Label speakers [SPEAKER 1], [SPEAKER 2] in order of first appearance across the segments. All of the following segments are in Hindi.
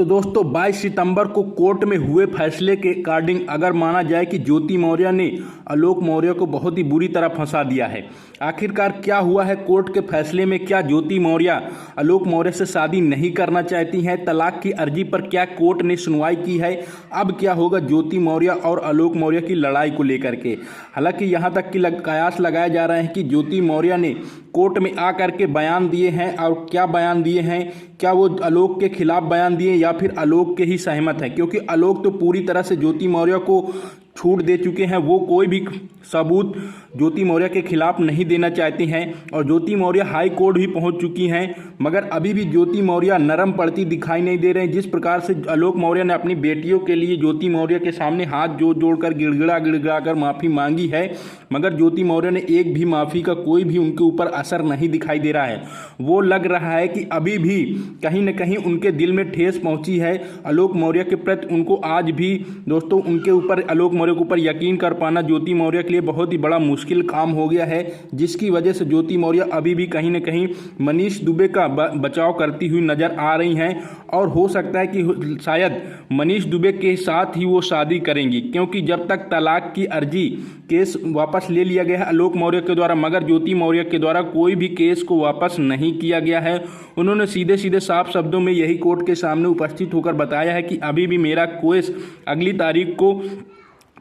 [SPEAKER 1] तो दोस्तों 22 सितंबर को कोर्ट में हुए फैसले के अकॉर्डिंग अगर माना जाए कि ज्योति मौर्य ने आलोक मौर्य को बहुत ही बुरी तरह फंसा दिया है। आखिरकार क्या हुआ है कोर्ट के फैसले में? क्या ज्योति मौर्य आलोक मौर्य से शादी नहीं करना चाहती हैं? तलाक की अर्जी पर क्या कोर्ट ने सुनवाई की है? अब क्या होगा ज्योति मौर्य और आलोक मौर्य की लड़ाई को लेकर के? हालांकि यहाँ तक कि कयास लगाया जा रहा है कि ज्योति मौर्य ने कोर्ट में आकर के बयान दिए हैं। और क्या बयान दिए हैं? क्या वो आलोक के खिलाफ बयान दिए या फिर आलोक के ही सहमत हैं? क्योंकि आलोक तो पूरी तरह से ज्योति मौर्य को छूट दे चुके हैं। वो कोई भी सबूत ज्योति मौर्य के खिलाफ नहीं देना चाहती हैं और ज्योति मौर्य हाई कोर्ट भी पहुंच चुकी हैं, मगर अभी भी ज्योति मौर्य नरम पड़ती दिखाई नहीं दे रहे हैं। जिस प्रकार से आलोक मौर्य ने अपनी बेटियों के लिए ज्योति मौर्य के सामने हाथ जोड़कर गिड़गिड़ा कर माफ़ी मांगी है, मगर ज्योति मौर्य ने एक भी माफ़ी का कोई भी उनके ऊपर असर नहीं दिखाई दे रहा है। वो लग रहा है कि अभी भी कहीं न कहीं उनके दिल में ठेस पहुंची है आलोक मौर्य के प्रति। उनको आज भी दोस्तों उनके ऊपर आलोक मौर्य के ऊपर यकीन कर पाना ज्योति मौर्य के लिए बहुत ही बड़ा मुश्किल काम हो गया है, जिसकी वजह से ज्योति मौर्य अभी भी कहीं न कहीं मनीष दुबे का बचाव करती हुई नजर आ रही हैं। और हो सकता है कि शायद मनीष दुबे के साथ ही वो शादी करेंगी, क्योंकि जब तक तलाक की अर्जी केस वापस ले लिया गया है आलोक मौर्य के द्वारा, मगर ज्योति मौर्य के द्वारा कोई भी केस को वापस नहीं किया गया है। उन्होंने सीधे सीधे साफ शब्दों में यही कोर्ट के सामने उपस्थित होकर बताया है कि अभी भी मेरा केस अगली तारीख को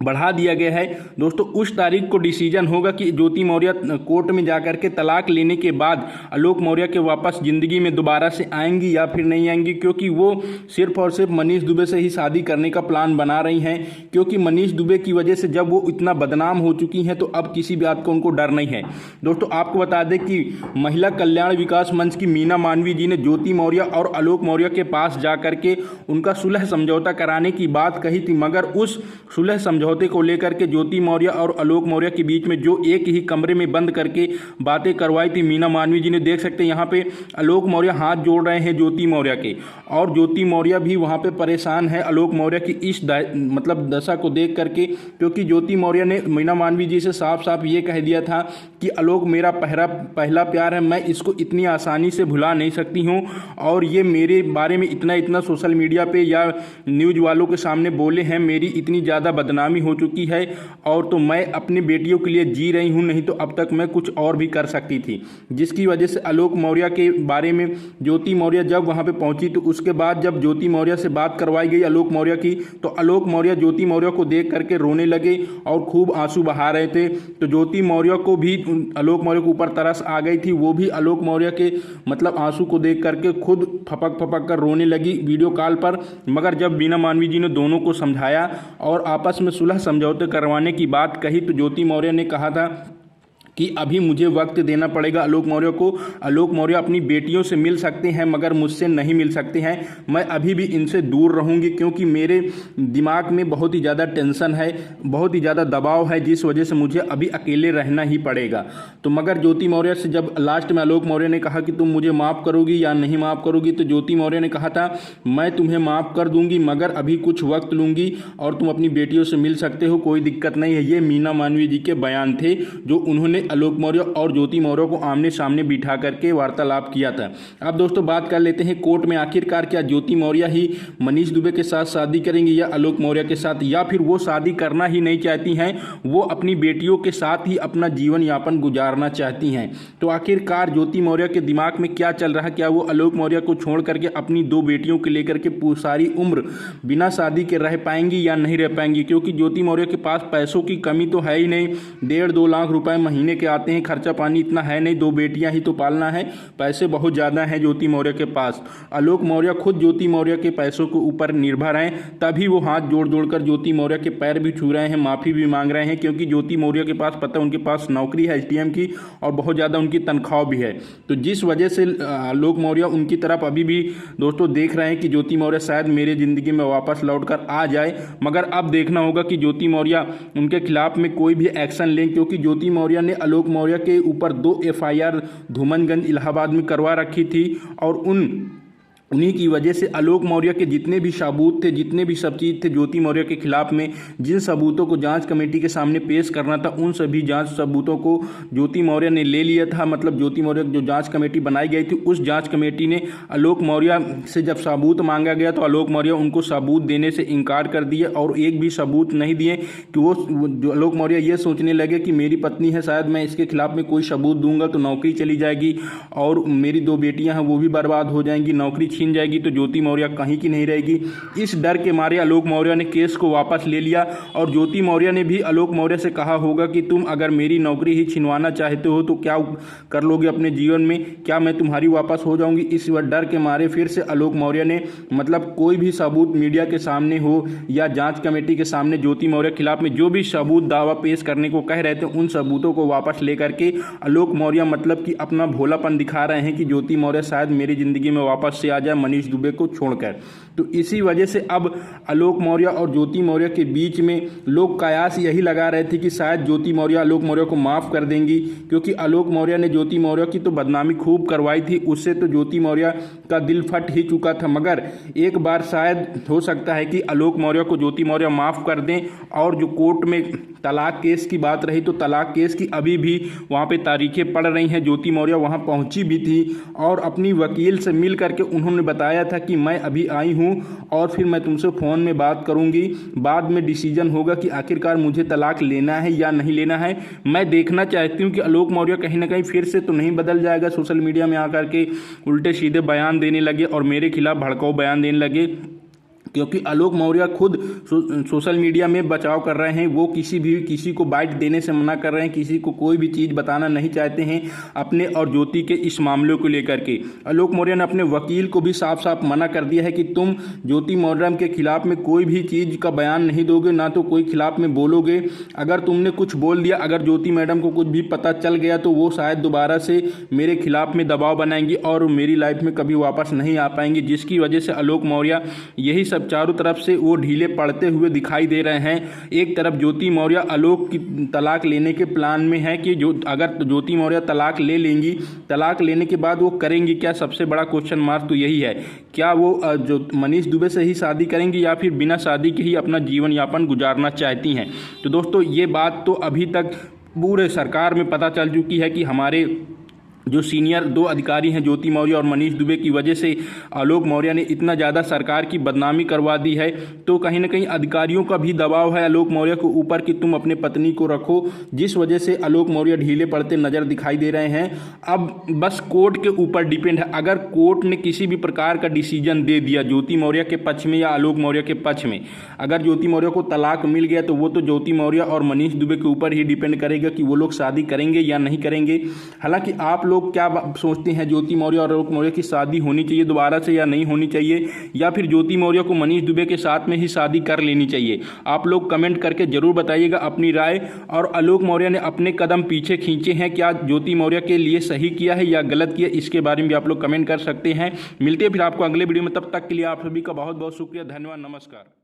[SPEAKER 1] बढ़ा दिया गया है। दोस्तों उस तारीख को डिसीजन होगा कि ज्योति मौर्य कोर्ट में जाकर के तलाक लेने के बाद आलोक मौर्य के वापस ज़िंदगी में दोबारा से आएंगी या फिर नहीं आएंगी, क्योंकि वो सिर्फ और सिर्फ मनीष दुबे से ही शादी करने का प्लान बना रही हैं। क्योंकि मनीष दुबे की वजह से जब वो इतना बदनाम हो चुकी हैं तो अब किसी बात का उनको डर नहीं है। दोस्तों आपको बता दें कि महिला कल्याण विकास मंच की मीना मानवी जी ने ज्योति मौर्य और आलोक मौर्य के पास जा करके उनका सुलह समझौता कराने की बात कही थी, मगर उस सुलह समझौते को लेकर के ज्योति मौर्य और आलोक मौर्य के बीच में जो एक ही कमरे में बंद करके बातें करवाई थी मीना मानवी जी ने, देख सकते हैं यहाँ पे आलोक मौर्य हाथ जोड़ रहे हैं ज्योति मौर्य के, और ज्योति मौर्य भी वहाँ पे परेशान है आलोक मौर्य की इस दशा को देख करके। क्योंकि ज्योति मौर्य ने मीना मानवी जी से साफ साफ ये कह दिया था कि आलोक मेरा पहला प्यार है, मैं इसको इतनी आसानी से भुला नहीं सकती हूँ, और ये मेरे बारे में इतना सोशल मीडिया पे या न्यूज़ वालों के सामने बोले हैं, मेरी इतनी ज़्यादा बदनामी हो चुकी है, और तो मैं अपनी बेटियों के लिए जी रही हूं, नहीं तो अब तक मैं कुछ और भी कर सकती थी। जिसकी वजह से आलोक मौर्य के बारे में ज्योति मौर्य जब वहां पे पहुंची तो उसके बाद जब ज्योति मौर्य से बात करवाई गई आलोक मौर्य की, तो आलोक मौर्य ज्योति मौर्य को देख करके रोने लगे और खूब आंसू बहा रहे थे। तो ज्योति मौर्य को भी आलोक मौर्य के ऊपर तरस आ गई थी, वो भी आलोक मौर्य के आंसू को देख करके खुद फपक कर रोने लगी वीडियो कॉल पर। मगर जब मीना मानवी जी ने दोनों को समझाया और आपस में सुलह समझौते करवाने की बात कही, तो ज्योति मौर्य ने कहा था कि अभी मुझे वक्त देना पड़ेगा आलोक मौर्य को। आलोक मौर्य अपनी बेटियों से मिल सकते हैं मगर मुझसे नहीं मिल सकते हैं। मैं अभी भी इनसे दूर रहूंगी, क्योंकि मेरे दिमाग में बहुत ही ज़्यादा टेंशन है, बहुत ही ज़्यादा दबाव है, जिस वजह से मुझे अभी अकेले रहना ही पड़ेगा। तो मगर ज्योति मौर्य से जब लास्ट में आलोक मौर्य ने कहा कि तुम मुझे माफ़ करोगी या नहीं माफ़ करोगी, तो ज्योति मौर्य ने कहा था मैं तुम्हें माफ़ कर दूंगी, मगर अभी कुछ वक्त लूंगी और तुम अपनी बेटियों से मिल सकते हो, कोई दिक्कत नहीं है। ये मीना मानवी जी के बयान थे जो उन्होंने आलोक मौर्य और ज्योति मौर्य को आमने सामने बिठा करके वार्तालाप किया था। अब दोस्तों बात कर लेते हैं कोर्ट में आखिरकार क्या ज्योति मौर्य ही मनीष दुबे के साथ शादी करेंगी या आलोक मौर्य के साथ, या फिर वो शादी करना ही नहीं चाहती हैं, वो अपनी बेटियों के साथ ही अपना जीवन यापन गुजारना चाहती हैं। तो आखिरकार ज्योति मौर्य के दिमाग में क्या चल रहा है? क्या वो आलोक मौर्य को छोड़ करके अपनी दो बेटियों को लेकर के सारी उम्र बिना शादी के रह पाएंगी या नहीं रह पाएंगी? क्योंकि ज्योति मौर्य के पास पैसों की कमी तो है ही नहीं, 1.5-2 लाख रुपए महीने के आते हैं, खर्चा पानी इतना है नहीं, 2 बेटियां ही तो पालना है, पैसे बहुत ज़्यादा हैं ज्योति मौर्य के पास। आलोक मौर्य खुद ज्योति मौर्य के पैसों के ऊपर निर्भर हैं, तभी वो हाथ जोड़ कर ज्योति मौर्य के पैर भी छू रहे हैं, माफ़ी भी मांग रहे हैं। क्योंकि ज्योति मौर्य के पास पता उनके पास नौकरी है SDM की और बहुत ज़्यादा उनकी तनख्वाह भी है। तो जिस वजह से आलोक मौर्य उनकी तरफ अभी भी दोस्तों देख रहे हैं कि ज्योति मौर्य शायद मेरे ज़िंदगी में वापस लौट कर आ जाए। मगर अब देखना होगा कि ज्योति मौर्य उनके खिलाफ में कोई भी एक्शन लें, क्योंकि ज्योति मौर्य ने आलोक मौर्य के ऊपर 2 FIR धूमनगंज इलाहाबाद में करवा रखी थी, और उन उन्हीं की वजह से आलोक मौर्य के जितने भी सबूत थे, जितने भी सब चीज़ थे ज्योति मौर्य के खिलाफ में, जिन सबूतों को जांच कमेटी के सामने पेश करना था, उन सभी जांच सबूतों को ज्योति मौर्य ने ले लिया था। मतलब ज्योति मौर्य जो जांच कमेटी बनाई गई थी, उस जांच कमेटी ने आलोक मौर्य से जब सबूत मांगा गया तो आलोक मौर्य उनको सबूत देने से इनकार कर दिए और एक भी सबूत नहीं दिए कि वो आलोक मौर्य ये सोचने लगे कि मेरी पत्नी है, शायद मैं इसके खिलाफ में कोई सबूत दूंगा तो नौकरी चली जाएगी और मेरी 2 बेटियां हैं वो भी बर्बाद हो जाएंगी, नौकरी छीन जाएगी तो ज्योति मौर्य कहीं की नहीं रहेगी। इस डर के मारे आलोक मौर्य ने केस को वापस ले लिया और ज्योति मौर्य ने भी आलोक मौर्य से कहा होगा कि तुम अगर मेरी नौकरी ही छिनवाना चाहते हो तो क्या कर लोगे अपने जीवन में, क्या मैं तुम्हारी वापस हो जाऊंगी। इस डर के मारे फिर से आलोक मौर्य ने मतलब कोई भी सबूत मीडिया के सामने हो या जांच कमेटी के सामने ज्योति मौर्य के खिलाफ में जो भी सबूत दावा पेश करने को कह रहे थे, उन सबूतों को वापस लेकर के आलोक मौर्य मतलब कि अपना भोलापन दिखा रहे हैं कि ज्योति मौर्य शायद मेरी जिंदगी में वापस से आ जाए मनीष दुबे को छोड़कर। तो इसी वजह से अब आलोक मौर्य और ज्योति मौर्य के बीच में लोग कयास यही लगा रहे थे कि शायद ज्योति मौर्य आलोक मौर्य को माफ़ कर देंगी, क्योंकि आलोक मौर्य ने ज्योति मौर्य की तो बदनामी खूब करवाई थी, उससे तो ज्योति मौर्य का दिल फट ही चुका था। मगर एक बार शायद हो सकता है कि आलोक मौर्य को ज्योति मौर्य माफ़ कर दें। और जो कोर्ट में तलाक केस की बात रही तो तलाक केस की अभी भी वहाँ पे तारीखें पड़ रही हैं। ज्योति मौर्य वहाँ पहुँची भी थी और अपनी वकील से मिल करके उन्होंने बताया था कि मैं अभी आई हूँ और फिर मैं तुमसे फ़ोन में बात करूँगी, बाद में डिसीजन होगा कि आखिरकार मुझे तलाक लेना है या नहीं लेना है। मैं देखना चाहती हूँ कि आलोक मौर्य कहीं ना कहीं फिर से तो नहीं बदल जाएगा, सोशल मीडिया में आकर के उल्टे सीधे बयान देने लगे और मेरे खिलाफ भड़काऊ बयान देने लगे, क्योंकि आलोक मौर्य खुद सोशल मीडिया में बचाव कर रहे हैं। वो किसी को बाइट देने से मना कर रहे हैं, किसी को कोई भी चीज़ बताना नहीं चाहते हैं अपने और ज्योति के इस मामले को लेकर के। आलोक मौर्य ने अपने वकील को भी साफ साफ मना कर दिया है कि तुम ज्योति मौर्य के खिलाफ में कोई भी चीज़ का बयान नहीं दोगे, ना तो कोई खिलाफ में बोलोगे। अगर तुमने कुछ बोल दिया, अगर ज्योति मैडम को कुछ भी पता चल गया तो वो शायद दोबारा से मेरे खिलाफ में दबाव बनाएंगी और मेरी लाइफ में कभी वापस नहीं आ पाएंगी, जिसकी वजह से आलोक मौर्य यही सब चारों तरफ से वो ढीले पड़ते हुए दिखाई दे रहे हैं। एक तरफ ज्योति मौर्य आलोक की तलाक लेने के प्लान में है कि जो अगर ज्योति मौर्य तलाक ले लेंगी, तलाक लेने के बाद वो करेंगी क्या, सबसे बड़ा क्वेश्चन मार्क तो यही है। क्या वो जो मनीष दुबे से ही शादी करेंगी या फिर बिना शादी के ही अपना जीवन यापन गुजारना चाहती हैं। तो दोस्तों ये बात तो अभी तक पूरे सरकार में पता चल चुकी है कि हमारे जो सीनियर 2 अधिकारी हैं ज्योति मौर्य और मनीष दुबे की वजह से आलोक मौर्य ने इतना ज़्यादा सरकार की बदनामी करवा दी है। तो कहीं ना कहीं अधिकारियों का भी दबाव है आलोक मौर्य के ऊपर कि तुम अपने पत्नी को रखो, जिस वजह से आलोक मौर्य ढीले पड़ते नज़र दिखाई दे रहे हैं। अब बस कोर्ट के ऊपर डिपेंड है। अगर कोर्ट ने किसी भी प्रकार का डिसीजन दे दिया ज्योति मौर्य के पक्ष में या आलोक मौर्य के पक्ष में, अगर ज्योति मौर्य को तलाक मिल गया तो वो तो ज्योति मौर्य और मनीष दुबे के ऊपर ही डिपेंड करेगा कि वो लोग शादी करेंगे या नहीं करेंगे। हालांकि आप लोग क्या सोचते हैं, ज्योति मौर्य और आलोक मौर्य की शादी होनी चाहिए दोबारा से या नहीं होनी चाहिए, या फिर ज्योति मौर्य को मनीष दुबे के साथ में ही शादी कर लेनी चाहिए? आप लोग कमेंट करके जरूर बताइएगा अपनी राय। और आलोक मौर्य ने अपने कदम पीछे खींचे हैं, क्या ज्योति मौर्य के लिए सही किया है या गलत किया, इसके बारे में भी आप लोग कमेंट कर सकते हैं। मिलते हैं फिर आपको अगले वीडियो में, तब तक के लिए आप सभी का बहुत बहुत शुक्रिया, धन्यवाद, नमस्कार।